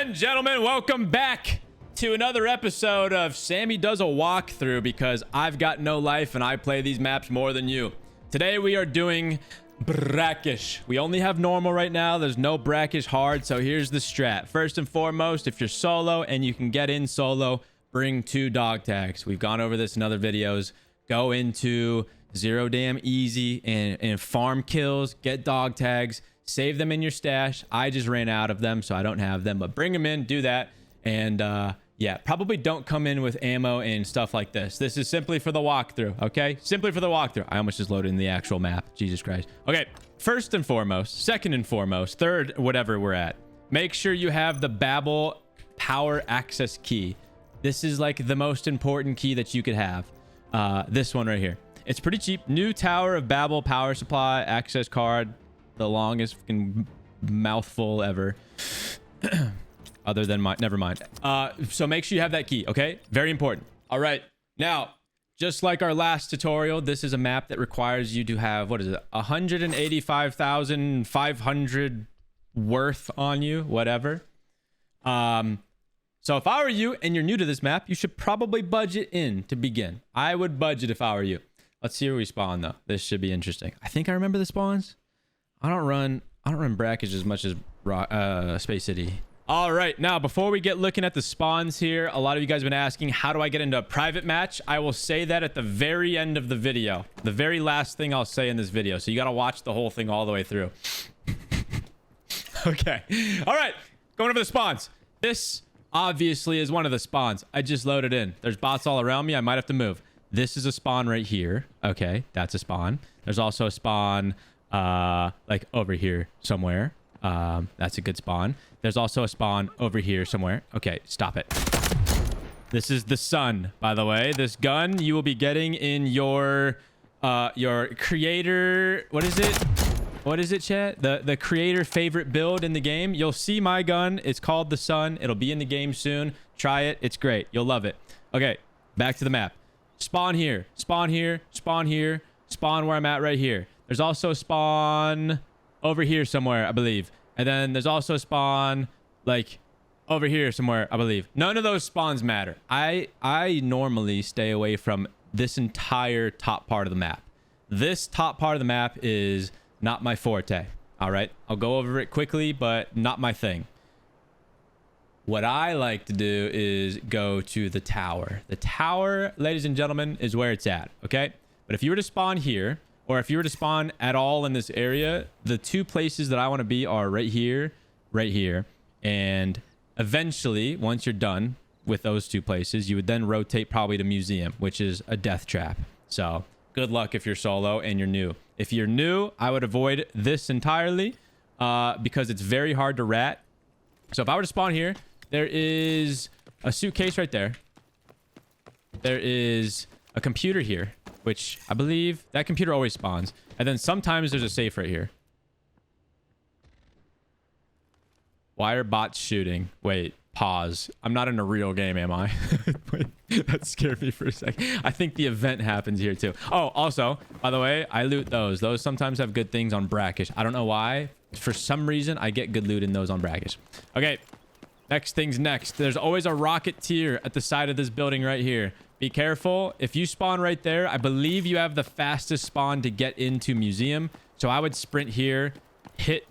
and gentlemen, welcome back to another episode of Sammy Does a Walkthrough, because I've got no life and I play these maps more than you. Today we are doing Brakkesh. We only have normal right now. There's no Brakkesh hard, so here's the strat. First and foremost, if you're solo and you can get in solo, bring 2 dog tags. We've gone over this in other videos. Go into zero damn easy and farm kills, get dog tags, save them in your stash. I just ran out of them, so I don't have them, but bring them in, do that. And yeah, probably don't come in with ammo and stuff like this. This is simply for the walkthrough, okay? Simply for the walkthrough. I almost just loaded in the actual map. Jesus Christ. Okay, first and foremost, second and foremost, third, whatever we're at, make sure you have the Babel power access key. This is like the most important key that you could have. This one right here. It's pretty cheap. New Tower of Babel power supply access card. The longest fucking mouthful ever. Other than my, never mind. So make sure you have that key, okay? Very important. All right. Now, just like our last tutorial, this is a map that requires you to have, what is it? 185,500 worth on you, whatever. So if I were you and you're new to this map, you should probably budget in to begin. I would budget if I were you. Let's see where we spawn though. This should be interesting. I think I remember the spawns. I don't run Brakkesh as much as Space City. All right, now before we get looking at the spawns here, a lot of you guys have been asking, how do I get into a private match? I will say that at the very end of the video, the very last thing I'll say in this video. So you got to watch the whole thing all the way through. Okay. All right, going over the spawns. This obviously is one of the spawns. I just loaded in. There's bots all around me. I might have to move. This is a spawn right here. Okay, that's a spawn. There's also a spawn like over here somewhere. That's a good spawn. There's also a spawn over here somewhere. Okay, stop it. This is the sun, by the way. This gun you will be getting in your creator, what is it, chat? The creator favorite build in the game. You'll see my gun. It's called the sun. It'll be in the game soon. Try it. It's great. You'll love it. Okay, back to the map. Spawn here, spawn here, spawn here, spawn where I'm at right here. There's also a spawn over here somewhere, I believe. And then there's also a spawn like over here somewhere, I believe. None of those spawns matter. I normally stay away from this entire top part of the map. This top part of the map is not my forte. All right, I'll go over it quickly, but not my thing. What I like to do is go to the tower. The tower, ladies and gentlemen, is where it's at, okay? But if you were to spawn here, or if you were to spawn at all in this area, the 2 places that I want to be are right here, and eventually, once you're done with those 2 places, you would then rotate probably to museum, which is a death trap. So good luck if you're solo and you're new. If you're new, I would avoid this entirely because it's very hard to rat. So if I were to spawn here, there is a suitcase right there. There is a computer here, which I believe that computer always spawns. And then sometimes there's a safe right here. Why are bots shooting? Wait, pause. I'm not in a real game, am I? Wait, that scared me for a second. I think the event happens here too. Oh, also, by the way, I loot those. Those sometimes have good things on Brakkesh. I don't know why. For some reason, I get good loot in those on Brakkesh. Okay. Next thing's next. There's always a rocketeer at the side of this building right here. Be careful. If you spawn right there, I believe you have the fastest spawn to get into museum. So I would sprint here, hit...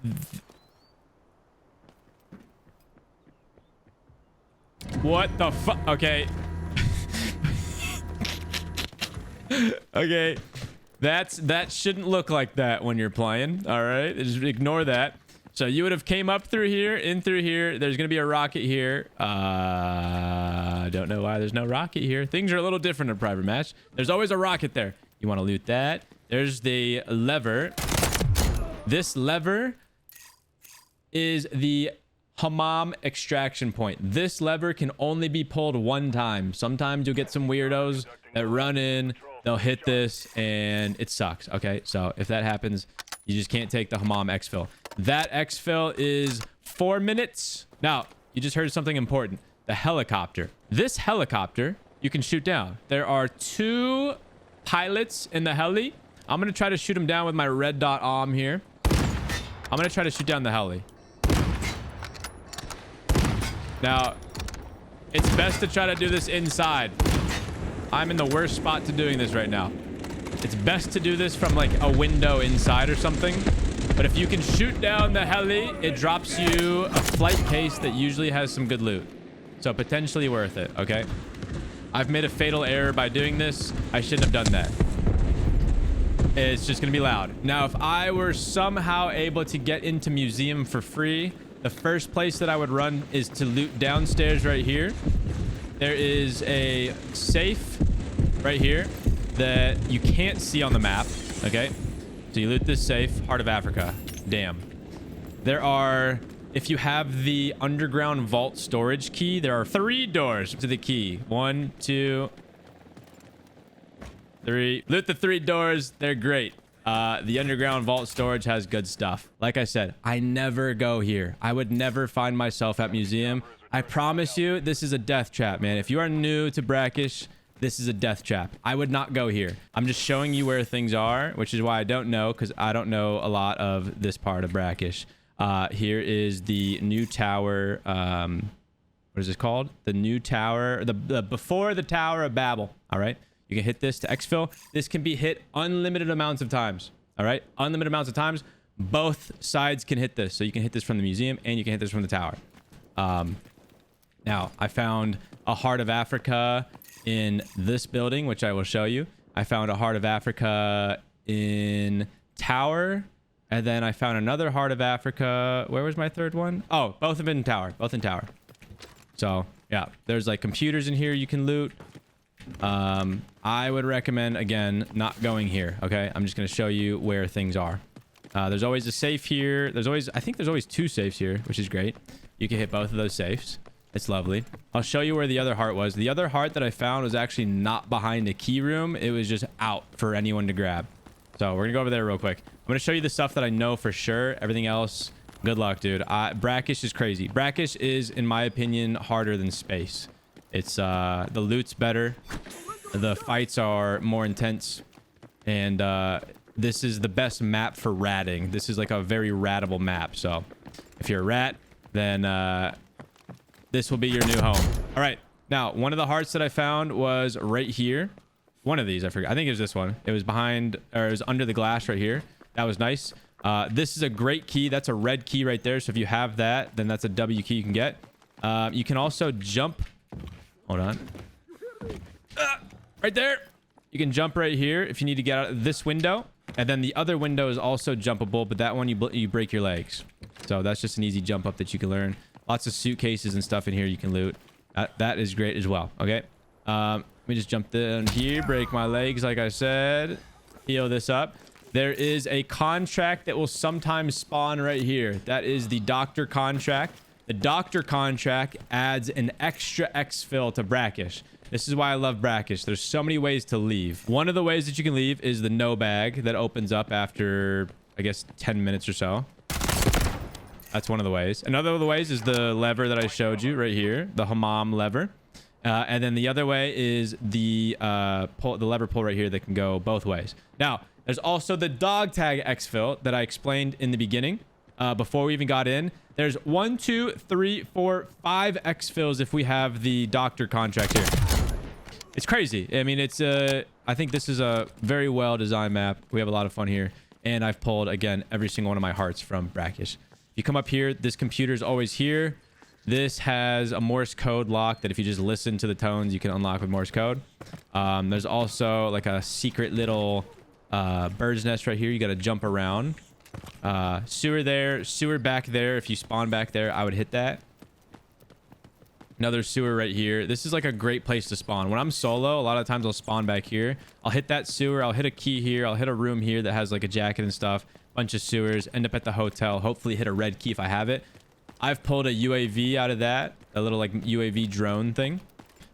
What the fuck? Okay. Okay. That shouldn't look like that when you're playing. All right. Just ignore that. So you would have came up through here, in through here. There's going to be a rocket here. I don't know why there's no rocket here. Things are a little different in a private match. There's always a rocket there. You want to loot that. There's the lever. This lever is the hammam extraction point. This lever can only be pulled 1 time. Sometimes you'll get some weirdos that run in. They'll hit this and it sucks. Okay, so if that happens, you just can't take the hammam exfil. That exfil is 4 minutes. Now, you just heard something important. The helicopter. This helicopter, you can shoot down. There are 2 pilots in the heli. I'm going to try to shoot them down with my red dot arm here. I'm going to try to shoot down the heli. Now, it's best to try to do this inside. I'm in the worst spot to doing this right now. It's best to do this from like a window inside or something. But if you can shoot down the heli, it drops you a flight case that usually has some good loot. So potentially worth it, okay? I've made a fatal error by doing this. I shouldn't have done that. It's just gonna be loud. Now, if I were somehow able to get into museum for free, the first place that I would run is to loot downstairs right here. There is a safe right here that you can't see on the map, okay? So you loot this safe, Heart of Africa. Damn. There are, if you have the underground vault storage key, there are 3 doors to the key. 1, 2, 3. Loot the 3 doors. They're great. The underground vault storage has good stuff. Like I said, I never go here. I would never find myself at museum. I promise you, this is a death trap, man. If you are new to Brakkesh, this is a death trap. I would not go here. I'm just showing you where things are, which is why I don't know, because I don't know a lot of this part of Brakkesh. Here is the new tower. What is this called? The new tower, the before the Tower of Babel. All right. You can hit this to exfil. This can be hit unlimited amounts of times. All right. Unlimited amounts of times. Both sides can hit this. So you can hit this from the museum and you can hit this from the tower. Now, I found a Heart of Africa in this building, which I will show you. I found a Heart of Africa in tower. And then I found another Heart of Africa. Where was my third one? Oh, both of them in tower. Both in tower. So, yeah. There's like computers in here you can loot. I would recommend, again, not going here. Okay. I'm just going to show you where things are. There's always a safe here. I think there's always 2 safes here, which is great. You can hit both of those safes. It's lovely. I'll show you where the other heart was. The other heart that I found was actually not behind a key room. It was just out for anyone to grab. So we're gonna go over there real quick. I'm gonna show you the stuff that I know for sure. Everything else, good luck, dude. Brakkesh is crazy. Brakkesh is, in my opinion, harder than space. It's the loot's better. The fights are more intense. And this is the best map for ratting. This is like a very ratable map. So if you're a rat, then this will be your new home. All right. Now, one of the hearts that I found was right here. One of these, I forgot. I think it was this one. It was behind, or it was under the glass right here. That was nice. This is a great key. That's a red key right there. So if you have that, then that's a W key you can get. You can also jump. Hold on. Right there. You can jump right here if you need to get out of this window. And then the other window is also jumpable, but that one you break your legs. So that's just an easy jump up that you can learn. Lots of suitcases and stuff in here you can loot. That is great as well. Okay. Let me just jump down here, break my legs like I said. Heal this up. There is a contract that will sometimes spawn right here. That is the doctor contract. The doctor contract adds an extra exfil to Brakkesh. This is why I love Brakkesh. There's so many ways to leave. One of the ways that you can leave is the no bag that opens up after, I guess, 10 minutes or so. That's one of the ways. Another of the ways is the lever that I showed you right here, the hammam lever. And then the other way is the lever pull right here that can go both ways. Now, there's also the dog tag exfil that I explained in the beginning before we even got in. There's 1, 2, 3, 4, 5 exfils if we have the doctor contract here. It's crazy. I mean, I think this is a very well designed map. We have a lot of fun here. And I've pulled, again, every single one of my hearts from Brakkesh. You come up here, this computer is always here. This has a Morse code lock that if you just listen to the tones, you can unlock with Morse code. There's also like a secret little bird's nest right here. You got to jump around. Sewer there, sewer back there. If you spawn back there, I would hit that. Another sewer right here. This is like a great place to spawn. When I'm solo, a lot of times I'll spawn back here. I'll hit that sewer. I'll hit a key here. I'll hit a room here that has like a jacket and stuff. Bunch of sewers. End up at the hotel. Hopefully hit a red key if I have it. I've pulled a UAV out of that. A little like UAV drone thing.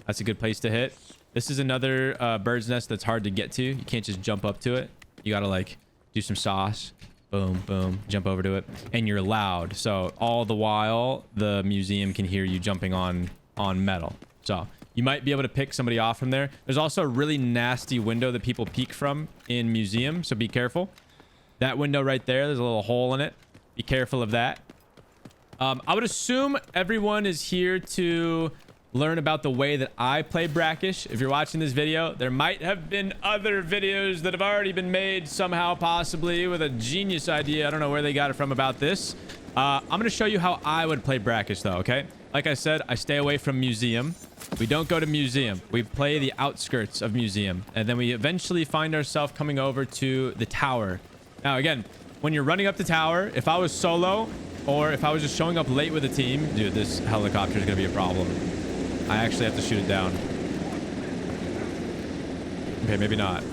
That's a good place to hit. This is another bird's nest that's hard to get to. You can't just jump up to it. You gotta like do some sauce. Boom, boom. Jump over to it. And you're loud. So all the while, the museum can hear you jumping on metal. So you might be able to pick somebody off from there. There's also a really nasty window that people peek from in museum. So be careful. That window right there, there's a little hole in it. Be careful of that. I would assume everyone is here to learn about the way that I play Brakkesh. If you're watching this video, there might have been other videos that have already been made somehow, possibly with a genius idea. I don't know where they got it from about this. I'm going to show you how I would play Brakkesh though, okay? Like I said, I stay away from museum. We don't go to museum. We play the outskirts of museum. And then we eventually find ourselves coming over to the tower. Now, again, when you're running up the tower, if I was solo or if I was just showing up late with a team, dude, this helicopter is going to be a problem. I actually have to shoot it down. Okay, maybe not.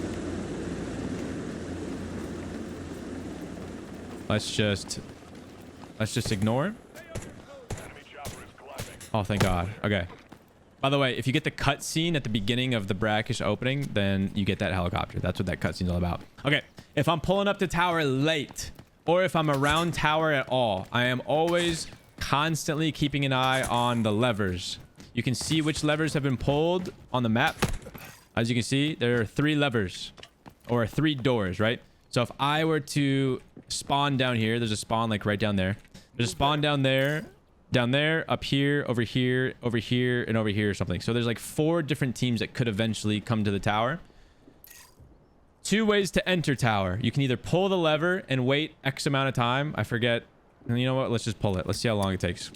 Let's just ignore. Oh, thank God. Okay. By the way, if you get the cutscene at the beginning of the Brakkesh opening, then you get that helicopter. That's what that cutscene's all about. Okay. If I'm pulling up the tower late, or if I'm around tower at all, I am always constantly keeping an eye on the levers. You can see which levers have been pulled on the map. As you can see, there are 3 levers or 3 doors, right? So if I were to spawn down here, there's a spawn like right down there. There's a spawn down there, up here, over here, over here, and over here or something. So there's like 4 different teams that could eventually come to the tower. 2 ways to enter tower. You can either pull the lever and wait X amount of time. I forget. And you know what? Let's just pull it. Let's see how long it takes.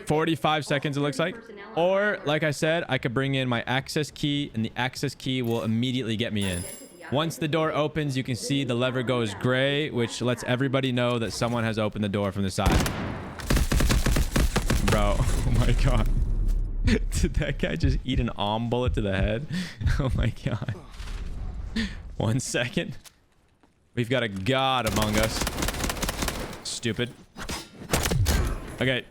45 seconds it looks like. Or like I said, I could bring in my access key and the access key will immediately get me in. Once the door opens, you can see the lever goes gray, which lets everybody know that someone has opened the door from the side. Bro, oh my God. Did that guy just eat an bullet to the head? Oh my God. 1 second. We've got a god among us. Stupid. Okay.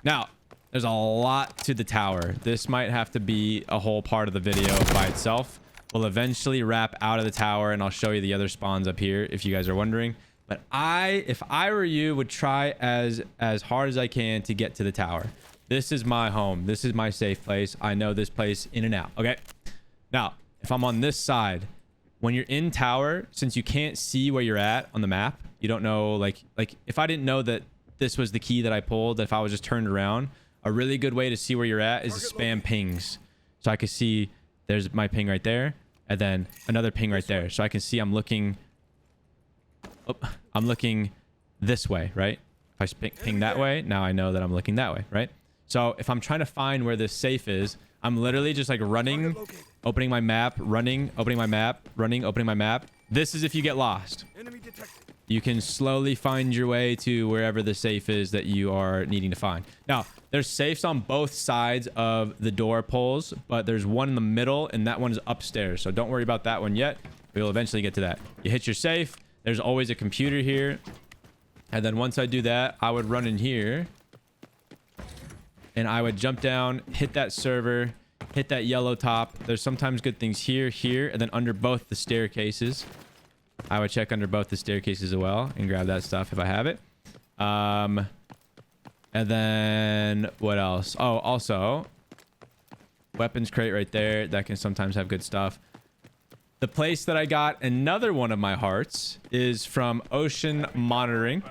Now, there's a lot to the tower. This might have to be a whole part of the video by itself. We'll eventually wrap out of the tower and I'll show you the other spawns up here if you guys are wondering. But if I were you, would try as hard as I can to get to the tower. This is my home. This is my safe place. I know this place in and out. Okay. Now, if I'm on this side, when you're in tower, since you can't see where you're at on the map, you don't know, like if I didn't know that this was the key that I pulled, if I was just turned around, a really good way to see where you're at is to spam pings. So I can see there's my ping right there and then another ping right there. So I can see I'm looking this way, right? If I ping that way, now I know that I'm looking that way, right? So if I'm trying to find where this safe is, I'm literally just like running, opening my map, running, opening my map, running, opening my map. This is if you get lost. You can slowly find your way to wherever the safe is that you are needing to find. Now, there's safes on both sides of the door pulls, but there's one in the middle and that one is upstairs. So don't worry about that one yet. We'll eventually get to that. You hit your safe. There's always a computer here. And then once I do that, I would run in here and I would jump down, hit that server, hit that yellow top. There's sometimes good things here, and then under both the staircases. I would check under both the staircases as well and grab that stuff if I have it. And then what else? Oh, also weapons crate right there. That can sometimes have good stuff. The place that I got another one of my hearts is from Ocean Monitoring.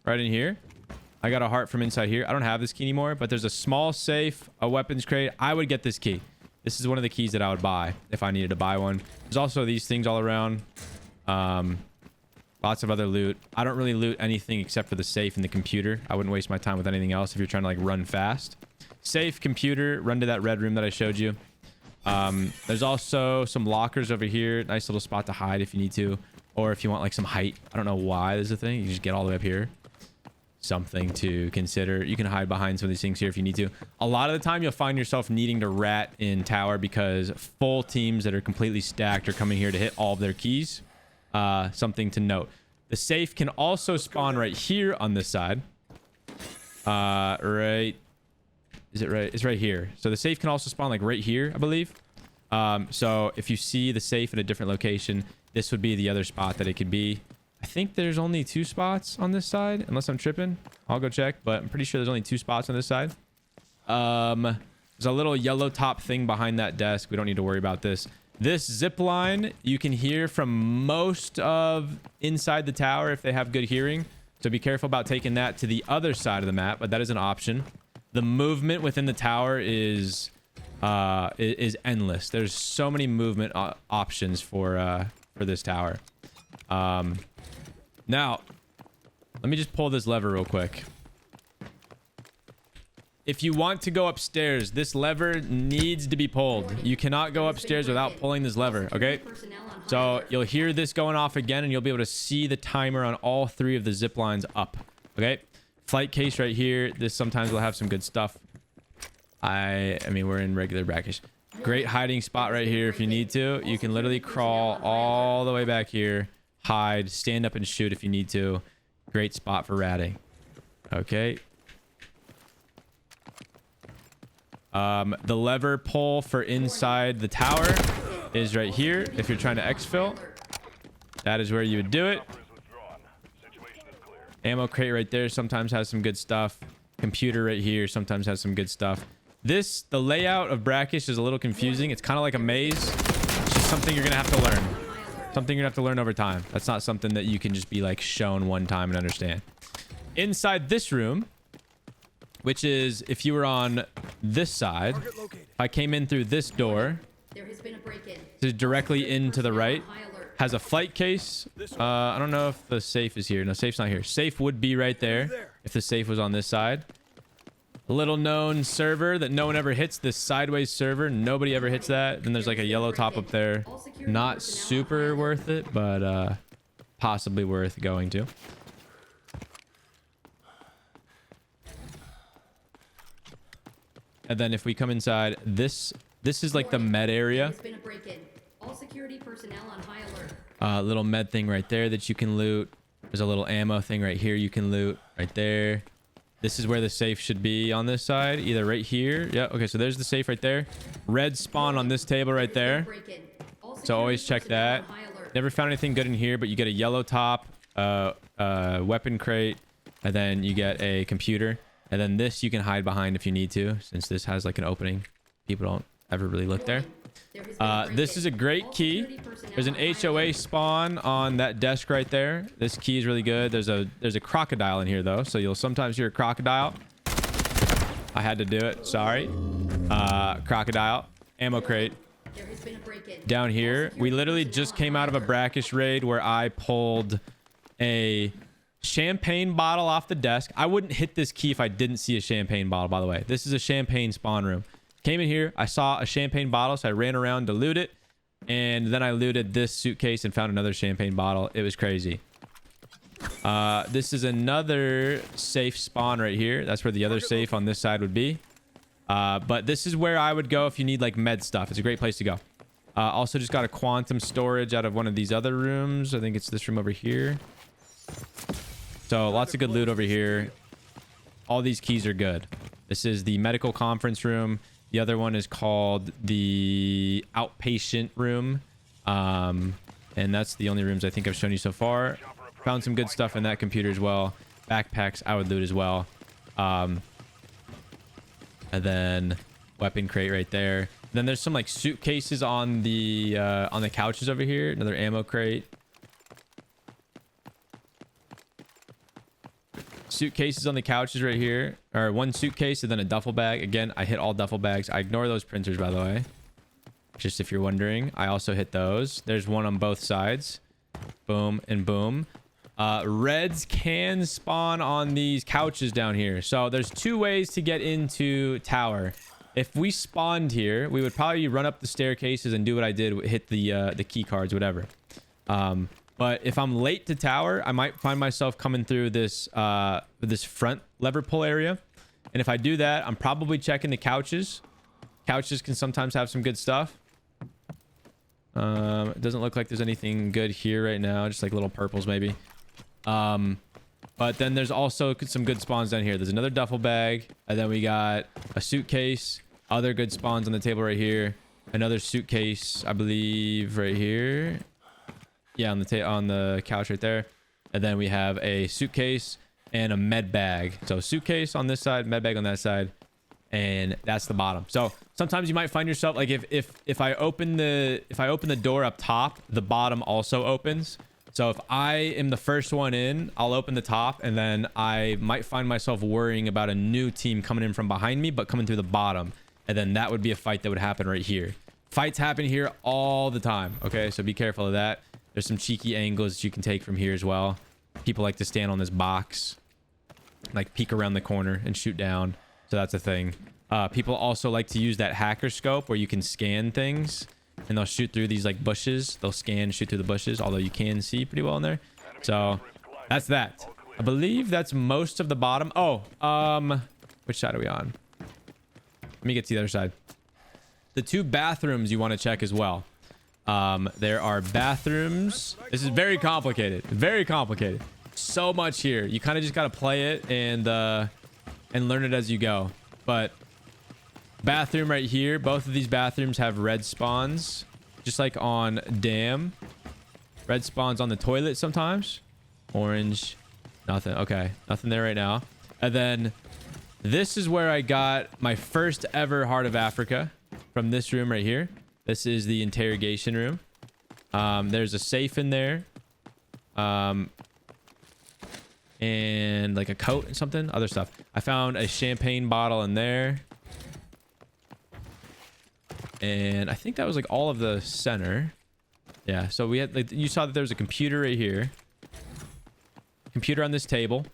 Right in here. I got a heart from inside here. I don't have this key anymore, but there's a small safe, a weapons crate. I would get this key. This is one of the keys that I would buy if I needed to buy one. There's also these things all around. Lots of other loot. I don't really loot anything except for the safe and the computer. I wouldn't waste my time with anything else if you're trying to like run fast. Safe, computer, run to that red room that I showed you. There's also some lockers over here. Nice little spot to hide if you need to. Or if you want like some height. I don't know why there's a thing. You just get all the way up here. Something to consider. You can hide behind some of these things here if you need to. A lot of the time you'll find yourself needing to rat in tower because full teams that are completely stacked are coming here to hit all of their keys. Something to note. The safe can also spawn right here on this side. Right. Is it right? It's right here. So the safe can also spawn like right here, I believe. So if you see the safe at a different location, this would be the other spot that it could be. I think there's only 2 spots on this side, unless I'm tripping. I'll go check, but I'm pretty sure there's only 2 spots on this side. There's a little yellow top thing behind that desk. We don't need to worry about this. This zip line you can hear from most of inside the tower if they have good hearing. So be careful about taking that to the other side of the map, but that is an option. The movement within the tower is endless. There's so many movement options for this tower. Now, let me just pull this lever real quick. If you want to go upstairs, this lever needs to be pulled. You cannot go upstairs without pulling this lever, okay? So you'll hear this going off again, and you'll be able to see the timer on all 3 of the zip lines up, okay? Flight case right here. This sometimes will have some good stuff. I mean, we're in regular Brakkesh. Great hiding spot right here if you need to. You can literally crawl all the way back here, hide, stand up and shoot if you need to. Great spot for ratting. Okay. The lever pull for inside the tower is right here. If you're trying to exfil, that is where you would do it. Ammo crate right there sometimes has some good stuff. Computer right here sometimes has some good stuff. The layout of Brakkesh is a little confusing. It's kind of like a maze. It's just something you're gonna have to learn. Something you're gonna have to learn over time. That's not something that you can just be like shown one time and understand. Inside this room, which is if you were on this side, if I came in through this door, this is directly into the right, has a flight case. I don't know if the safe is here. No, safe's not here. Safe would be right there if the safe was on this side. A little known server that no one ever hits, this sideways server. Nobody ever hits that. Then there's like a yellow top up there. Not super worth it, but possibly worth going to. And then if we come inside, this is like the med area. Little med thing right there that you can loot. There's a little ammo thing right here you can loot right there. This is where the safe should be on this side, either right here. Yeah, okay, so there's the safe right there. Red spawn on this table right there. So always check that. Never found anything good in here, but you get a yellow top, weapon crate, and then you get a computer. And then this you can hide behind if you need to, since this has like an opening. People don't ever really look there. This is a great key. There's an HOA spawn on that desk right there. This key is really good. There's a crocodile in here though, so you'll sometimes hear a crocodile. I had to do it. Sorry. Crocodile. Ammo crate. Down here, we literally just came out of a Brakkesh raid where I pulled a champagne bottle off the desk. I wouldn't hit this key if I didn't see a champagne bottle, by the way. This is a champagne spawn room. Came in here, I saw a champagne bottle, so I ran around to loot it, and then I looted this suitcase and found another champagne bottle. It was crazy. This is another safe spawn right here. That's where the other safe on this side would be. But this is where I would go if you need like med stuff. It's a great place to go. Also just got a quantum storage out of one of these other rooms. I think it's this room over here. So lots of good loot over here. All these keys are good. This is the medical conference room. The other one is called the outpatient room. And that's the only rooms I think I've shown you so far. Found some good stuff in that computer as well. Backpacks I would loot as well. And then weapon crate right there. Then there's some like suitcases on the couches over here. Another ammo crate. Suitcases on the couches right here, or one suitcase and then a duffel bag. Again, I hit all duffel bags. I ignore those printers, by the way, just if you're wondering. I also hit those. There's one on both sides. Boom and boom. Reds can spawn on these couches down here. So there's 2 ways to get into tower. If we spawned here, we would probably run up the staircases and do what I did, hit the key cards, whatever. But if I'm late to tower, I might find myself coming through this this front lever pull area. And if I do that, I'm probably checking the couches. Couches can sometimes have some good stuff. It doesn't look like there's anything good here right now. Just like little purples maybe. But then there's also some good spawns down here. There's another duffel bag. And then we got a suitcase. Other good spawns on the table right here. Another suitcase, I believe, right here. Yeah, on the couch right there. And then we have a suitcase and a med bag. So suitcase on this side, med bag on that side. and that's the bottom. So sometimes you might find yourself like if I open the door up top, the bottom also opens. So if I am the first one in, I'll open the top, and then I might find myself worrying about a new team coming in from behind me, but coming through the bottom. And then that would be a fight that would happen right here. Fights happen here all the time. Okay, so be careful of that. There's some cheeky angles that you can take from here as well. People like to stand on this box, like peek around the corner and shoot down. So that's a thing. People also like to use that hacker scope where you can scan things. And they'll shoot through these like bushes. They'll scan, shoot through the bushes, although you can see pretty well in there. So that's that. I believe that's most of the bottom. Oh, which side are we on? Let me get to the other side. The 2 bathrooms you want to check as well. There are bathrooms. This is very complicated. Very complicated. So much here. You kind of just got to play it and learn it as you go. But bathroom right here. Both of these bathrooms have red spawns, just like on Dam. Red spawns on the toilet sometimes. Orange. Nothing. Okay. Nothing there right now. And then this is where I got my first ever Heart of Africa, from this room right here. This is the interrogation room. There's a safe in there. And like a coat and something. Other stuff. I found a champagne bottle in there. And I think that was like all of the center. Yeah, so we had like, you saw that there was a computer right here. Computer on this table.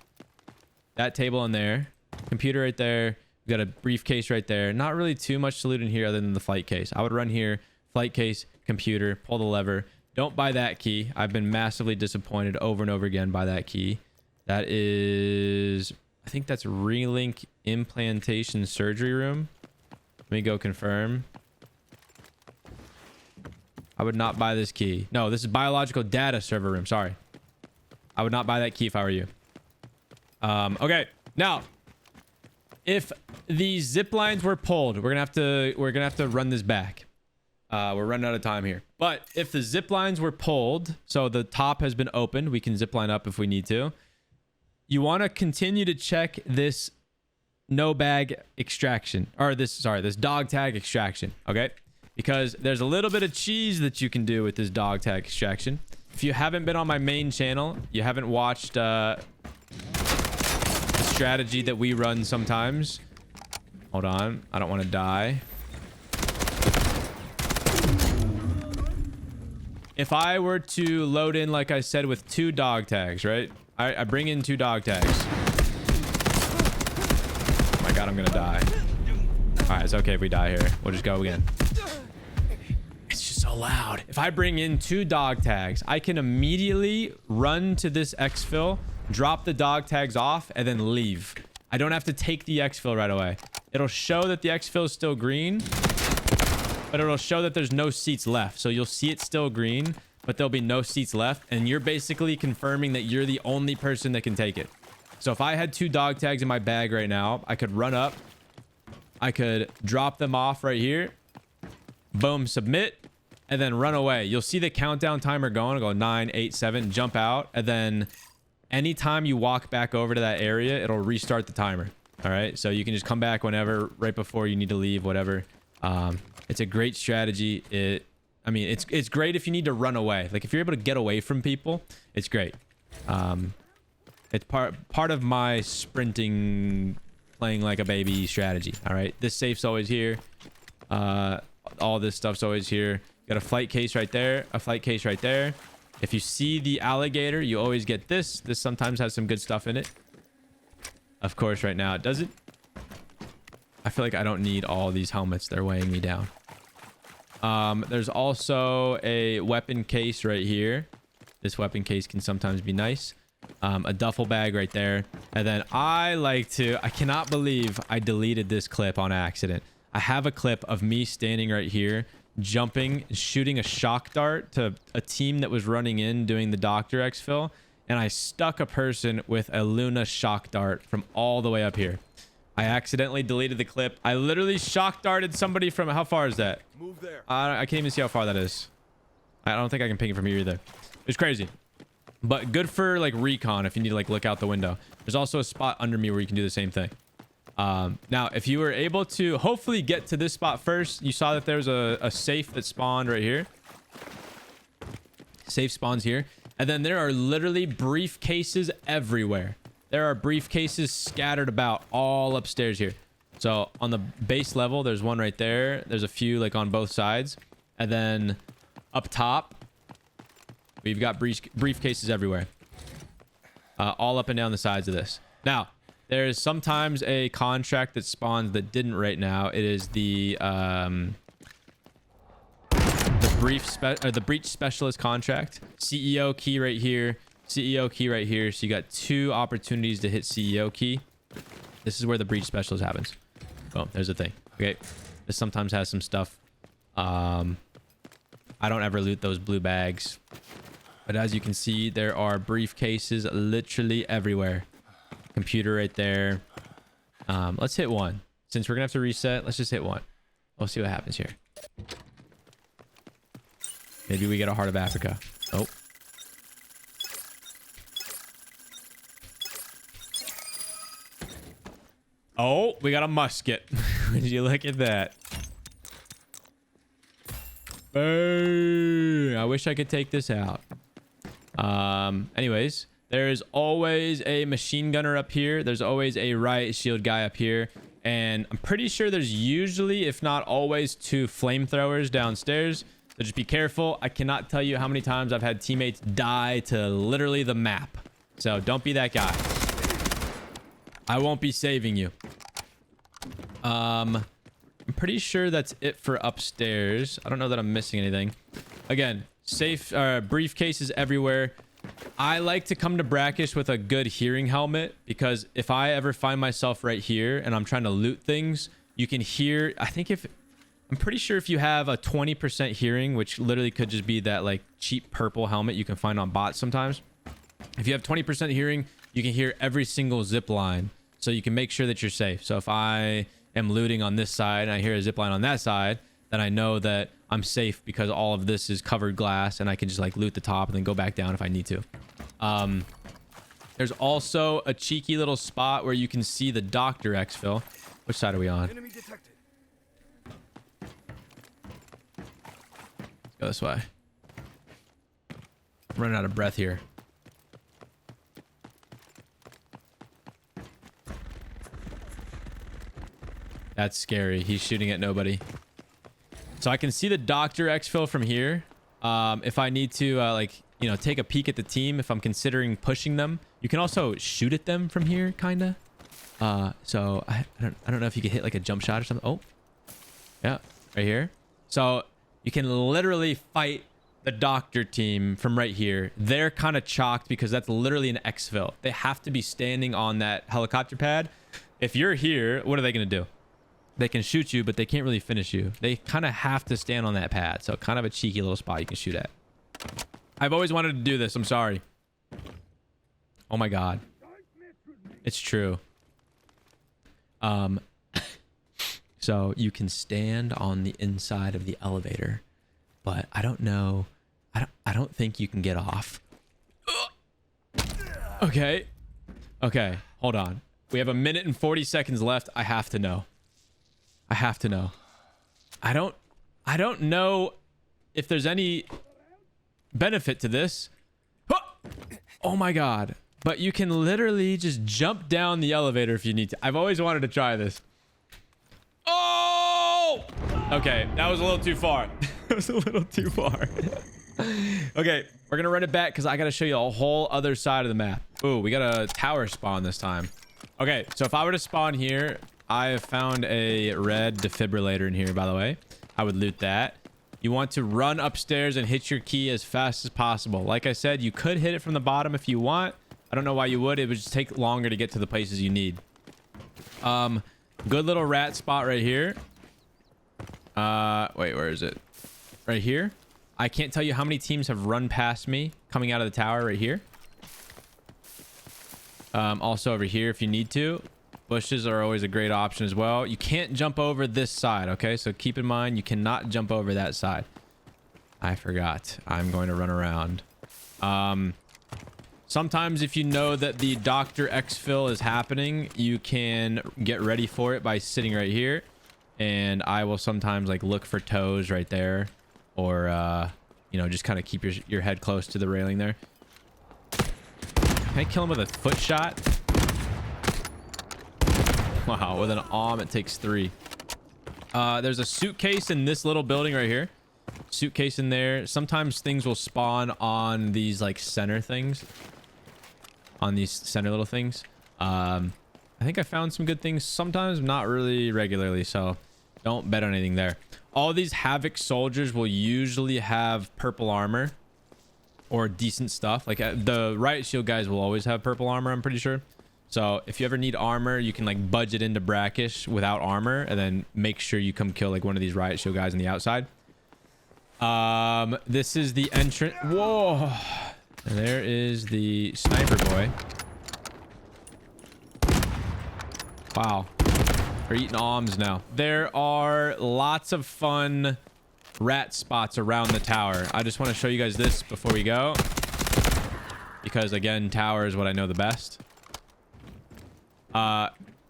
That table in there. Computer right there. We got a briefcase right there. Not really too much to loot in here other than the flight case. I would run here, flight case, computer, pull the lever. Don't buy that key. I've been massively disappointed over and over again by that key. That is, I think that's Relink Implantation Surgery Room. Let me go confirm. I would not buy this key. No, this is Biological Data Server Room. Sorry. I would not buy that key if I were you. Okay. Now, if the zip lines were pulled, we're gonna have to run this back. We're running out of time here. But if the zip lines were pulled, so the top has been opened, we can zip line up if we need to. You want to continue to check this no bag extraction, or this dog tag extraction. Okay. Because there's a little bit of cheese that you can do with this dog tag extraction. If you haven't been on my main channel, you haven't watched the strategy that we run sometimes. Hold on. I don't want to die. If I were to load in, like I said, with 2 dog tags, right? I bring in 2 dog tags. Oh my God, I'm going to die. All right, it's okay if we die here. We'll just go again. It's just so loud. If I bring in 2 dog tags, I can immediately run to this exfil, drop the dog tags off, and then leave. I don't have to take the exfil right away. It'll show that the exfil is still green, but it'll show that there's no seats left. So you'll see it's still green, but there'll be no seats left. And you're basically confirming that you're the only person that can take it. So if I had 2 dog tags in my bag right now, I could run up. I could drop them off right here. Boom, submit, and then run away. You'll see the countdown timer going. I'll go 9, 8, 7, jump out. And then anytime you walk back over to that area, it'll restart the timer. All right. So you can just come back whenever, right before you need to leave, whatever. It's a great strategy. I mean, it's great if you need to run away. Like if you're able to get away from people, it's great. It's part of my sprinting, playing like a baby strategy. All right. This safe's always here. All this stuff's always here. Got a flight case right there. A flight case right there. If you see the alligator, you always get this. This sometimes has some good stuff in it. Of course, right now it doesn't. I feel like I don't need all these helmets. They're weighing me down. There's also a weapon case right here. This weapon case can sometimes be nice. A duffel bag right there. And then I cannot believe I deleted this clip on accident. I have a clip of me standing right here, jumping, shooting a shock dart to a team that was running in doing the doctor exfil. And I stuck a person with a Luna shock dart from all the way up here. I accidentally deleted the clip. I literally shock darted somebody from, how far is that? Move there. I can't even see how far that is. I don't think I can ping it from here either. It's crazy. But good for like recon if you need to like look out the window. There's also a spot under me where you can do the same thing. Now, if you were able to hopefully get to this spot first, you saw that there's a safe that spawned right here. Safe spawns here. And then there are literally briefcases everywhere. There are briefcases scattered about all upstairs here. So on the base level, there's one right there. There's a few like on both sides. And then up top, we've got briefcases everywhere. All up and down the sides of this. Now, there is sometimes a contract that spawns that didn't right now. It is the breach specialist contract. CEO key right here. CEO key right here. So you got 2 opportunities to hit CEO key. This is where the breach specialist happens. Oh, there's the thing. Okay. This sometimes has some stuff. I don't ever loot those blue bags. But as you can see, there are briefcases literally everywhere. Computer right there. Let's hit 1. Since we're gonna have to reset, let's just hit 1. We'll see what happens here. Maybe we get a Heart of Africa. Oh. Oh, we got a musket. Would you look at that? Boom. I wish I could take this out. Anyways, there is always a machine gunner up here. There's always a riot shield guy up here. And I'm pretty sure there's usually, if not always, 2 flamethrowers downstairs. So just be careful. I cannot tell you how many times I've had teammates die to literally the map. So don't be that guy. I won't be saving you. I'm pretty sure that's it for upstairs. I don't know that I'm missing anything. Again, safe briefcases everywhere. I like to come to Brakkesh with a good hearing helmet because if I ever find myself right here and I'm trying to loot things, you can hear. I'm pretty sure if you have a 20% hearing, which literally could just be that like cheap purple helmet you can find on bots sometimes. If you have 20% hearing, you can hear every single zip line. So you can make sure that you're safe. So if I am looting on this side and I hear a zip line on that side, then I know that I'm safe because all of this is covered glass and I can just like loot the top and then go back down if I need to. There's also a cheeky little spot where you can see the Dr. Xfill. Which side are we on? Enemy detected. Let's go this way. I'm running out of breath here. That's scary. He's shooting at nobody. So I can see the Dr. Xfill from here. If I need to, take a peek at the team, if I'm considering pushing them, you can also shoot at them from here, kind of. So I don't know if you could hit like a jump shot or something. Oh, yeah, right here. So you can literally fight the Doctor team from right here. They're kind of chalked because that's literally an exfil. They have to be standing on that helicopter pad. If you're here, what are they going to do? They can shoot you, but they can't really finish you. They kind of have to stand on that pad. So kind of a cheeky little spot you can shoot at. I've always wanted to do this. I'm sorry. Oh my God. It's true. So you can stand on the inside of the elevator, but I don't know. I don't think you can get off. Okay. Okay. Hold on. We have 1 minute and 40 seconds left. I have to know. I have to know. I don't know if there's any benefit to this. Oh my God. But you can literally just jump down the elevator if you need to. I've always wanted to try this. Oh! Okay, that was a little too far. That was a little too far. Okay, we're gonna run it back because I gotta show you a whole other side of the map. Ooh, we got a tower spawn this time. Okay, so if I were to spawn here, I have found a red defibrillator in here, by the way. I would loot that. You want to run upstairs and hit your key as fast as possible. Like I said, you could hit it from the bottom if you want. I don't know why you would. It would just take longer to get to the places you need. Good little rat spot right here. Wait, where is it? Right here. I can't tell you how many teams have run past me coming out of the tower right here. Also over here if you need to. Bushes are always a great option as well. You can't jump over this side, okay? So keep in mind, you cannot jump over that side. I forgot. I'm going to run around. Sometimes if you know that the Dr. Xfill is happening, you can get ready for it by sitting right here. And I will sometimes like look for toes right there, or you know, just kind of keep your head close to the railing there. Can I kill him with a foot shot? Wow, with an AWM it takes 3. There's a suitcase in this little building right here. Suitcase in there. Sometimes things will spawn on these like center things, on these center little things. I think I found some good things sometimes, not really regularly, so don't bet on anything there. All these Havoc soldiers will usually have purple armor or decent stuff. Like the riot shield guys will always have purple armor, I'm pretty sure. So if you ever need armor, you can like budget into Brakkesh without armor, and then make sure you come kill like one of these riot shield guys on the outside. This is the entrance. Whoa, and there is the sniper boy. Wow, we're eating alms now. There are lots of fun rat spots around the tower. I just want to show you guys this before we go, because again, tower is what I know the best.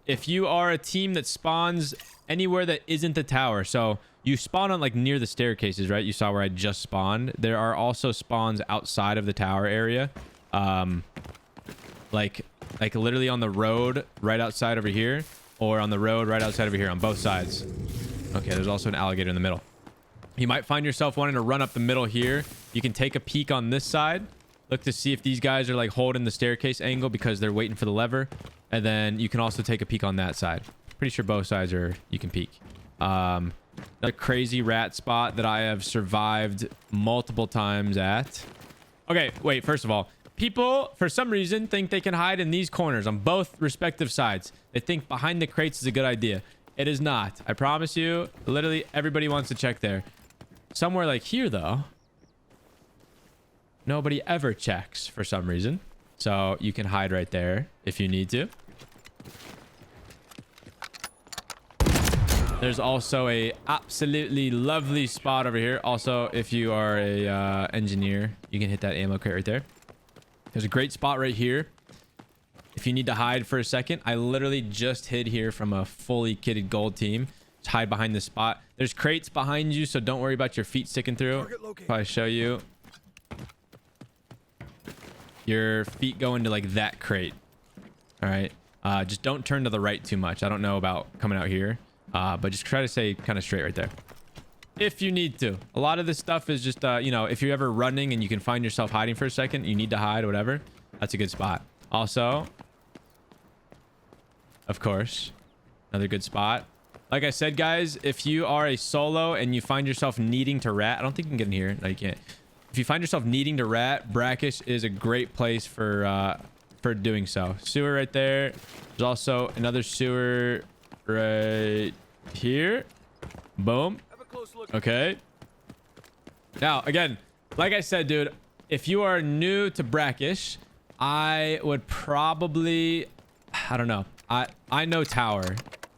If you are a team that spawns anywhere that isn't the tower, so you spawn on like near the staircases, right? You saw where I just spawned. There are also spawns outside of the tower area. Like literally on the road right outside over here, or on the road right outside over here, on both sides. Okay, there's also an alligator in the middle. You might find yourself wanting to run up the middle here. You can take a peek on this side. Look to see if these guys are like holding the staircase angle because they're waiting for the lever. And then you can also take a peek on that side. Pretty sure both sides are, you can peek. Another crazy rat spot that I have survived multiple times at. Okay, wait, first of all, people for some reason think they can hide in these corners on both respective sides. They think behind the crates is a good idea. It is not. I promise you, literally everybody wants to check there. Somewhere like here though, nobody ever checks for some reason. So you can hide right there if you need to. There's also a absolutely lovely spot over here. Also, if you are a engineer, you can hit that ammo crate right there. There's a great spot right here. If you need to hide for a second, I literally just hid here from a fully kitted gold team. Just hide behind this spot. There's crates behind you, so don't worry about your feet sticking through. If I show you, your feet go into like that crate. All right. Just don't turn to the right too much. I don't know about coming out here. But just try to stay kind of straight right there if you need to. A lot of this stuff is just you know, if you're ever running and you can find yourself hiding for a second, you need to hide, whatever, that's a good spot. Also, of course, another good spot. Like I said, guys, if you are a solo and you find yourself needing to rat, I don't think you can get in here. No, you can't. If you find yourself needing to rat, Brakkesh is a great place for doing so. Sewer right there. There's also another sewer right here. Boom. Okay. Now, again, like I said, dude, if you are new to Brakkesh, I would probably, I don't know. I know tower.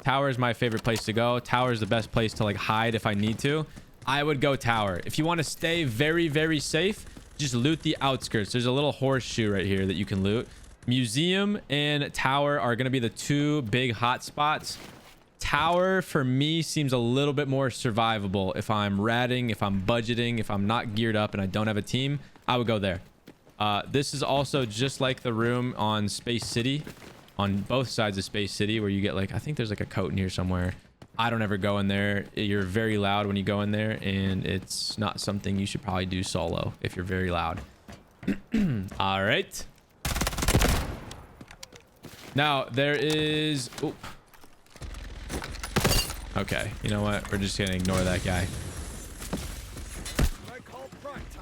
Tower is my favorite place to go. Tower is the best place to like hide if I need to. I would go tower. If you want to stay very, very safe, just loot the outskirts. There's a little horseshoe right here that you can loot. Museum and tower are going to be the two big hot spots. Tower for me seems a little bit more survivable. If I'm ratting, if I'm budgeting, if I'm not geared up and I don't have a team, I would go there. This is also just like the room on Space City, on both sides of Space City, where you get like, I think there's like a coat in here somewhere. I don't ever go in there. You're very loud when you go in there, and it's not something you should probably do solo if you're very loud. All right. Now there is, oop. Okay, you know what? We're just gonna ignore that guy.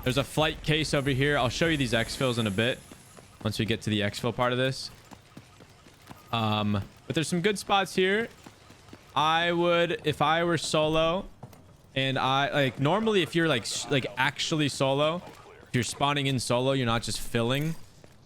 There's a flight case over here. I'll show you these xfills in a bit once we get to the xfill part of this. But there's some good spots here. I would, if I were solo, and I like normally if you're like actually solo, if you're spawning in solo, you're not just filling.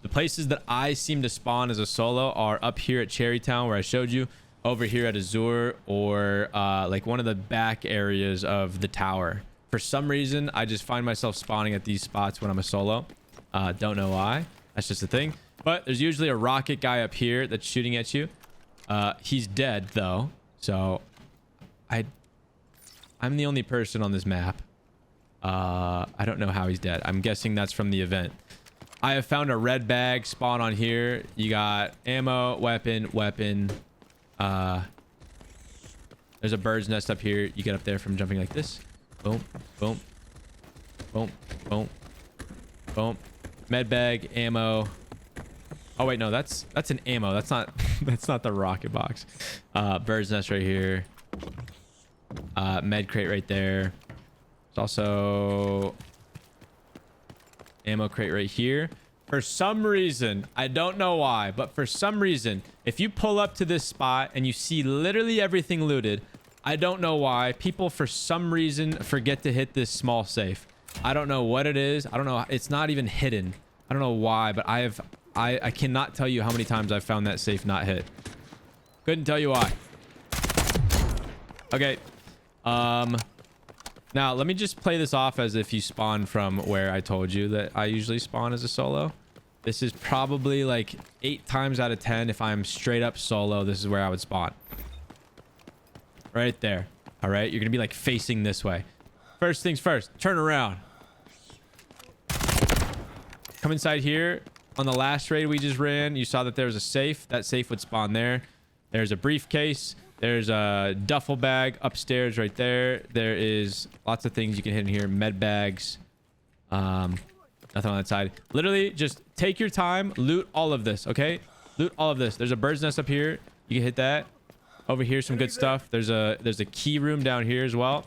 The places that I seem to spawn as a solo are up here at Cherrytown, where I showed you, over here at Azure, or like one of the back areas of the tower. For some reason, I just find myself spawning at these spots when I'm a solo. Don't know why. That's just a thing. But there's usually a rocket guy up here that's shooting at you. He's dead though. So I'm the only person on this map. I don't know how he's dead. I'm guessing that's from the event. I have found a red bag spawn on here. You got ammo, weapon. There's a bird's nest up here. You get up there from jumping like this. Boom, boom, boom, boom, boom. Med bag, ammo. Oh wait, no, that's an ammo. That's not that's not the rocket box. Bird's nest right here. Med crate right there. There's also ammo crate right here. For some reason, I don't know why, but for some reason, if you pull up to this spot and you see literally everything looted, I don't know why people for some reason forget to hit this small safe. I don't know what it is. I don't know. It's not even hidden. I don't know why, but I cannot tell you how many times I've found that safe not hit. Couldn't tell you why. Okay. Now let me just play this off as if you spawn from where I told you that I usually spawn as a solo. This is probably like 8 times out of 10. If I'm straight up solo, this is where I would spawn. Right there. All right. You're going to be like facing this way. First things first, turn around. Come inside here. On the last raid we just ran, you saw that there was a safe. That safe would spawn there. There's a briefcase. There's a duffel bag upstairs right there. There is lots of things you can hit in here. Med bags. Nothing on that side. Literally, just take your time. Loot all of this, okay? Loot all of this. There's a bird's nest up here. You can hit that. Over here, some good stuff. There's a key room down here as well.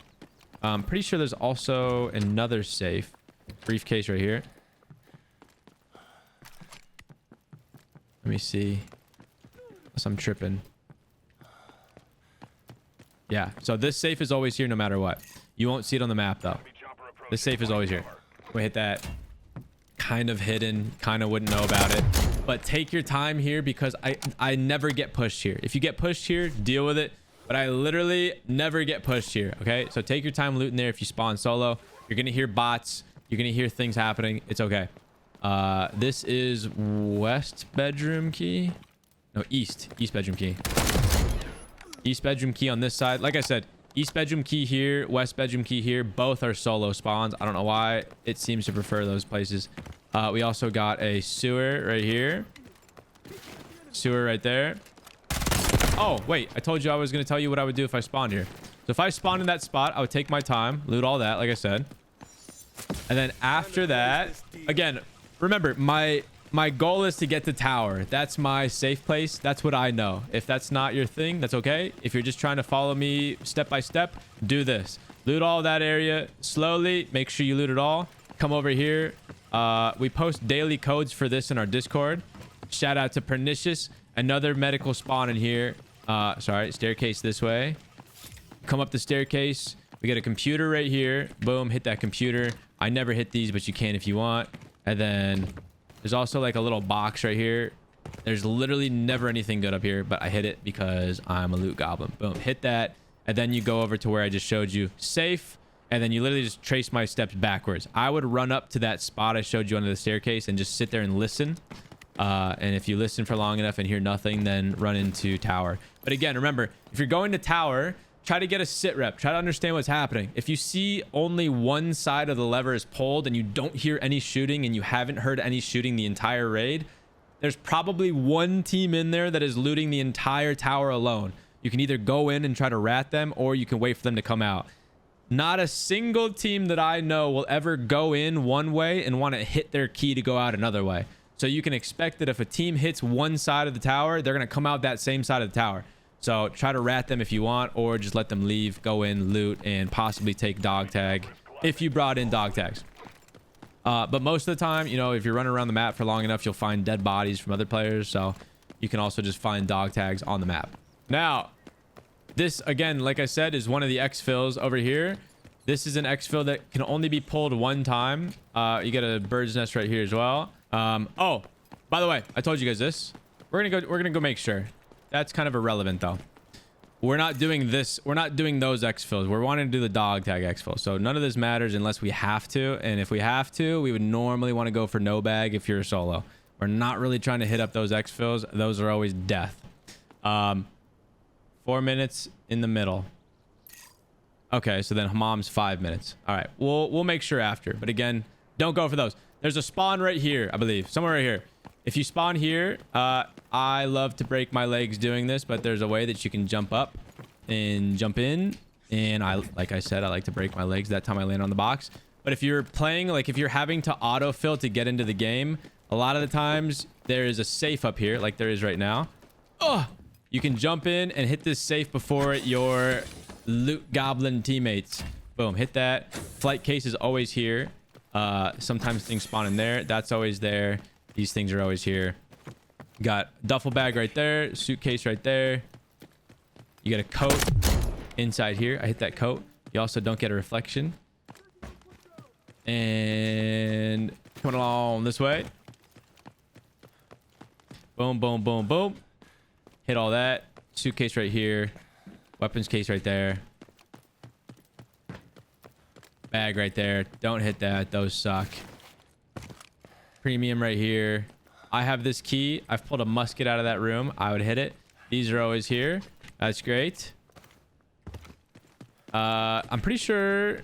I'm pretty sure there's also another safe. Briefcase right here. Let me see. Unless I'm tripping. Yeah, so this safe is always here no matter what. You won't see it on the map though. This safe is always here. We hit that. Kind of hidden. Kind of wouldn't know about it. But take your time here because I never get pushed here. If you get pushed here, deal with it. But I literally never get pushed here, okay? So take your time looting there if you spawn solo. You're going to hear bots. You're going to hear things happening. It's okay. This is west bedroom key. No, east bedroom key. East bedroom key on this side. Like I said, east bedroom key here, west bedroom key here. Both are solo spawns. I don't know why. It seems to prefer those places. We also got a sewer right here. Sewer right there. Oh, wait. I told you I was going to tell you what I would do if I spawned here. So if I spawned in that spot, I would take my time, loot all that, like I said. And then after that, again, remember, my goal is to get to tower. That's my safe place. That's what I know. If that's not your thing, that's okay. If you're just trying to follow me step by step, do this. Loot all that area slowly. Make sure you loot it all. Come over here. We post daily codes for this in our Discord. Shout out to Pernicious. Another medical spawn in here. Sorry, staircase this way. Come up the staircase. We get a computer right here. Boom, hit that computer. I never hit these, but you can if you want. And then there's also like a little box right here. There's literally never anything good up here, but I hit it because I'm a loot goblin. Boom, hit that. And then you go over to where I just showed you. Safe. And then you literally just trace my steps backwards. I would run up to that spot I showed you under the staircase and just sit there and listen. And if you listen for long enough and hear nothing, then run into tower. But again, remember, if you're going to tower, try to get a sit rep. Try to understand what's happening. If you see only one side of the lever is pulled and you don't hear any shooting and you haven't heard any shooting the entire raid, there's probably one team in there that is looting the entire tower alone. You can either go in and try to rat them or you can wait for them to come out. Not a single team that I know will ever go in one way and want to hit their key to go out another way. So you can expect that if a team hits one side of the tower, they're going to come out that same side of the tower. So try to rat them if you want, or just let them leave, go in, loot, and possibly take dog tag if you brought in dog tags. But most of the time, you know, if you're running around the map for long enough, you'll find dead bodies from other players. So you can also just find dog tags on the map. Now, this, again, like I said, is one of the xfills over here. This is an xfill that can only be pulled one time. You get a bird's nest right here as well. Oh, by the way, I told you guys this. We're gonna go make sure. That's kind of irrelevant though. We're not doing this. We're not doing those xfills. We're wanting to do the dog tag xfill. So none of this matters unless we have to. And if we have to, we would normally want to go for no bag if you're a solo. We're not really trying to hit up those exfils. Those are always death. 4 minutes in the middle. Okay, so then Hammam's 5 minutes. All right, we'll make sure after. But again, don't go for those. There's a spawn right here, I believe. Somewhere right here. If you spawn here, I love to break my legs doing this, but there's a way that you can jump up and jump in. And like I said, I like to break my legs that time I land on the box. But if you're playing, like if you're having to autofill to get into the game, a lot of the times there is a safe up here, like there is right now. Oh, you can jump in and hit this safe before your loot goblin teammates. Boom, hit that. Flight case is always here. Sometimes things spawn in there. That's always there. These things are always here. Got duffel bag right there, suitcase right there. You got a coat inside here. I hit that coat. You also don't get a reflection. And coming along this way. Boom, boom, boom, boom. Hit all that. Suitcase right here. Weapons case right there. Bag right there. Don't hit that. Those suck. Premium right here. I have this key. I've pulled a musket out of that room. I would hit it. These are always here. That's great. I'm pretty sure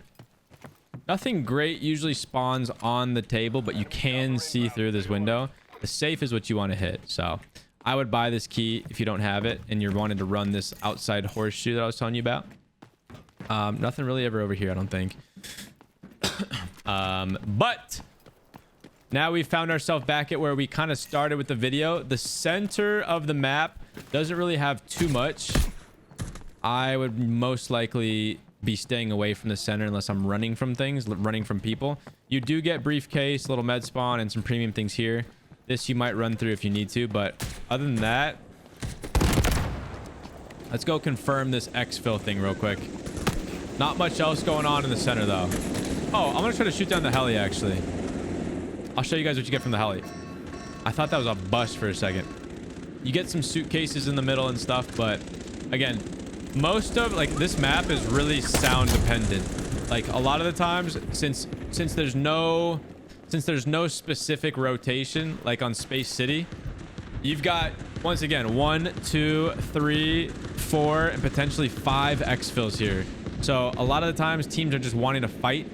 nothing great usually spawns on the table, but you can see through this window. The safe is what you want to hit. So I would buy this key if you don't have it and you're wanting to run this outside horseshoe that I was telling you about. Nothing really ever over here, I don't think. But now we found ourselves back at where we kind of started with the video. The center of the map doesn't really have too much. I would most likely be staying away from the center unless I'm running from things, running from people. You do get briefcase, little med spawn, and some premium things here. This you might run through if you need to, but other than that, let's go confirm this exfil thing real quick. Not much else going on in the center though. Oh, I'm gonna try to shoot down the heli actually. I'll show you guys what you get from the heli. I thought that was a bust for a second. You get some suitcases in the middle and stuff, but again, most of like this map is really sound dependent. Like a lot of the times, since there's no specific rotation like on Space City, you've got once again 1, 2, 3, 4, and potentially 5 exfils here. So a lot of the times teams are just wanting to fight,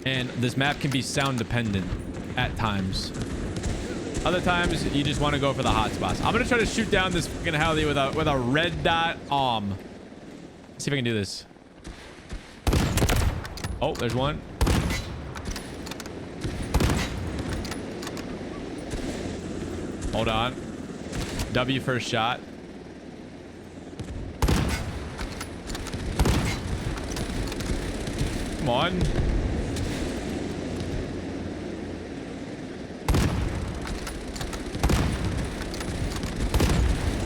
and this map can be sound dependent at times. Other times you just want to go for the hotspots. I'm gonna try to shoot down this fucking heli with a red dot arm. See if I can do this. Oh, there's one. Hold on. W first shot. Come on.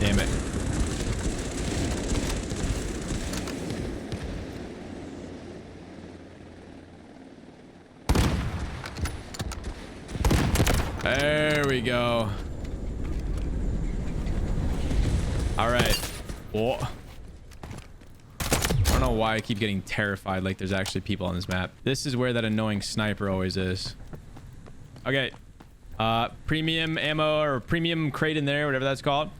Damn it. There we go. All right. Oh. I don't know why I keep getting terrified like there's actually people on this map. This is where that annoying sniper always is. Okay. Premium ammo or premium crate in there, whatever that's called.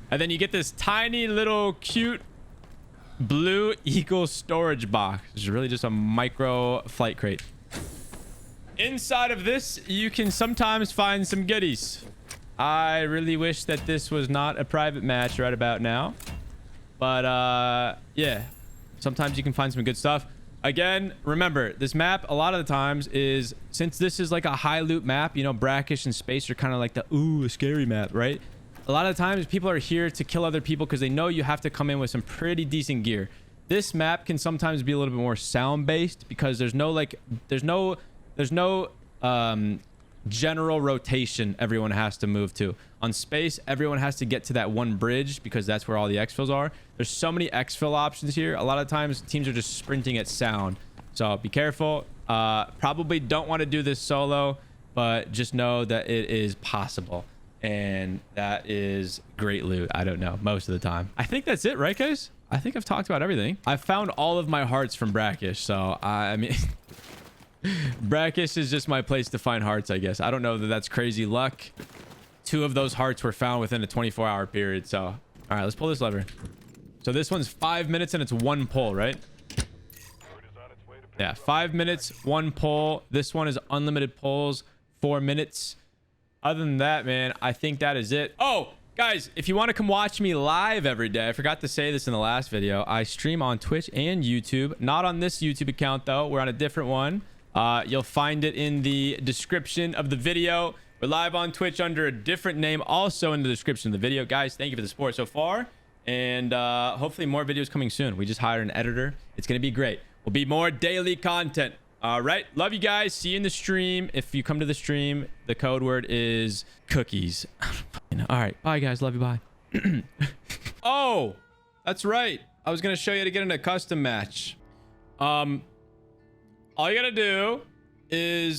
And then you get this tiny little cute blue eagle storage box. It's really just a micro flight crate. Inside of this, you can sometimes find some goodies. I really wish that this was not a private match right about now. But yeah, sometimes you can find some good stuff. Again, remember, this map, a lot of the times is, since this is like a high loot map, you know, Brakkesh and Space are kind of like the, ooh, scary map, right? A lot of times people are here to kill other people because they know you have to come in with some pretty decent gear. This map can sometimes be a little bit more sound based because there's no general rotation everyone has to move to. On Space, everyone has to get to that one bridge because that's where all the exfils are. There's so many exfil options here. A lot of times teams are just sprinting at sound. So be careful. Probably don't want to do this solo, but just know that it is possible. And that is great loot. I don't know, most of the time. I think that's it, right, guys? I think I've talked about everything. I found all of my hearts from Brakkesh, so I mean... Brakkesh is just my place to find hearts, I guess. I don't know that that's crazy luck. 2 of those hearts were found within a 24-hour period. So, all right, let's pull this lever. So this one's 5 minutes and it's 1 pull, right? Yeah, 5 minutes, 1 pull. This one is unlimited pulls, 4 minutes. Other than that, man, I think that is it. Oh, guys, if you want to come watch me live every day, I forgot to say this in the last video. I stream on Twitch and YouTube. Not on this YouTube account, though. We're on a different one. You'll find it in the description of the video. We're live on Twitch under a different name, also in the description of the video. Guys, thank you for the support so far. And hopefully more videos coming soon. We just hired an editor. It's going to be great. Will be more daily content. All right. Love you guys. See you in the stream. If you come to the stream, the code word is cookies. All right. Bye, guys. Love you. Bye. Oh, that's right. I was going to show you how to get in a custom match. All you got to do is